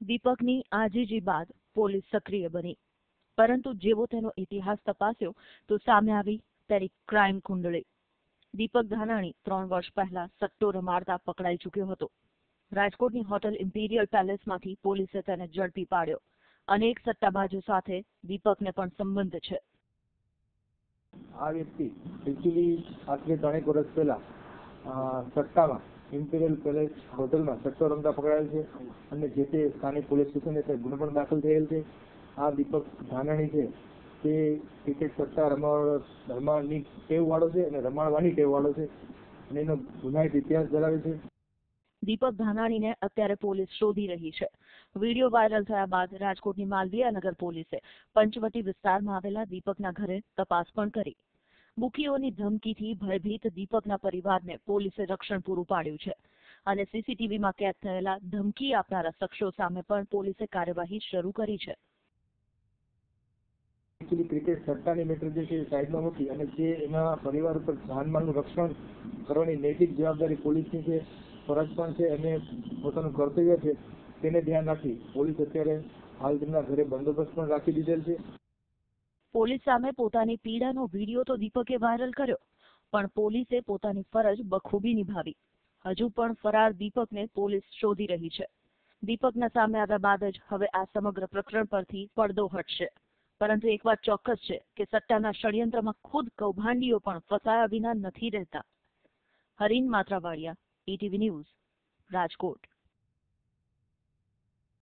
દીપકની આજીજી બાદ પોલીસ સક્રિય બની, પરંતુ જેવો તેનો ઇતિહાસ તપાસ્યો તો સામે આવી તેની ક્રાઇમ કુંડળી। દીપક ધાનાણી 3 વર્ષ પહેલા સટ્ટો રમાડતા પકડાઈ ચૂક્યો હતો। રાજકોટની હોટલ ઇમ્પિરિયલ પેલેસમાંથી પોલીસે તેને ઝડપી પાડ્યો। અનેક સટ્ટાબાજો સાથે દીપકને પણ સંબંધ છે। આ વ્યક્તિ એકચ્યુઅલી આશરે 3 વર્ષ પહેલા સટ્ટામાં ઇમ્પિરિયલ પેલેસ હોટલમાં સટ્ટો રમતા પકડાયેલ છે અને જે તે સ્થાનિક પોલીસ સ્ટેશન ખાતે ગુનો પણ દાખલ થયેલ છે। આ દીપક ધાનાણી છે તે ક્રિકેટ સટ્ટા રમવાની ટેવવાળો છે અને રમાડવાની ટેવવાળો છે અને એનો ગુનાહિત ઇતિહાસ ધરાવે છે। દીપક ધાનાણીને અત્યારે પોલીસ શોધી રહી છે। વિડીયો વાયરલ થયા બાદ રાજકોટની માલવીયા નગર પોલીસે પંચવટી વિસ્તારમાં આવેલા દીપકના ઘરે તપાસ પણ કરી। બુકીઓની ધમકીથી ભયભીત દીપકના પરિવારને પોલીસે રક્ષણ પૂરું પાડ્યું છે અને સીસીટીવીમાં કેદ થયેલા ધમકી આપનારા શખ્સો સામે પણ પોલીસે કાર્યવાહી શરૂ કરી છે। ક્રિકેટ સટ્ટાની મેટર જે છે સાઈડમાં મૂકી અને જે એના પરિવાર ઉપર જાનમાલનું રક્ષણ કરવાની નૈતિક જવાબદારી પોલીસની છે, ફરજ પણ છે અને પોતાનું કર્તવ્ય છે તેને ધ્યાન રાખી પોલીસ અત્યારે હાલ તેમના ઘરે બંદોબસ્ત પણ રાખી દીધેલ છે। પોલીસ સામે પોતાની પીડાનો વિડીયો તો દીપકે વાયરલ કર્યો, પણ પોલીસે પોતાની ફરજ બખૂબી નિભાવી। હજુ પણ ફરાર દીપકને પોલીસ શોધી રહી છે। દીપકના સામે આવ્યા બાદ જ હવે આ સમગ્ર પ્રકરણ પરથી પડદો હટશે। પરંતુ એક વાત ચોક્કસ છે કે સટ્ટાના ષડયંત્રમાં ખુદ કૌભાંડીઓ પણ ફસાયા વિના નથી રહેતા। Harin Matravadiya, ETV news, Rajkot.